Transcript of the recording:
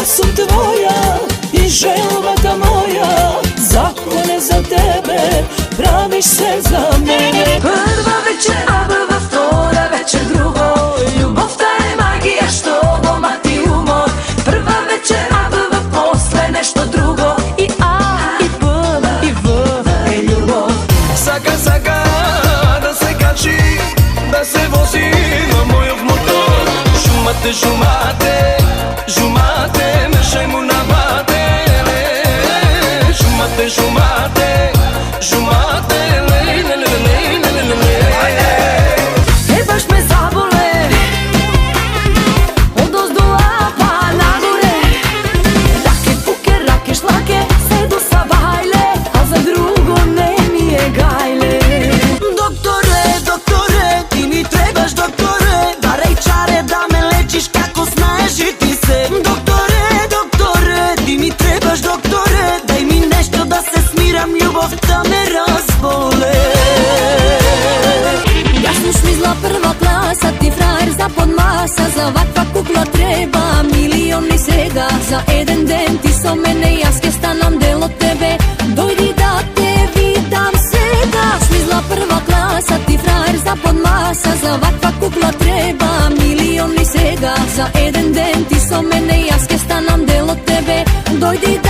sam tvoja i želvata moja, zakone za tebe, praviš se za mene. Prva večer, a prva vtora večer drugo, ljubav ta je magija što doma ti umor. Prva večer, a prva posle nešto drugo, i A, i B, i V, je ljubav. Saka, da se kači, da se vozi na mojov motor. Žumate, mešaj mu na bate, žumate, lej, E baš me zabole, od ozdola pa nagore. Rake, puke, rake, šlake, sedu sa bajle, a za drugo ne mi je gajle. Doktore, ti mi trebaš doktore, darej čare da me lečiš kako znaš i ti se. Doktore, ti mi trebaš doktore, daj mi nešto da se smiram, ljubav da me razbole. Ja sam šmizla prva klasa, ti frajer za podmasa, za ovakva kukla treba milion i svega. Za jedan den ti so mene, ja skestanom del od tebe, dojdi da te vidam svega. Šmizla prva klasa, ti frajer za podmasa, za ovakva kukla treba milion i svega. Za jedan den ti so mene, ja skestanom del od tebe, dojdi da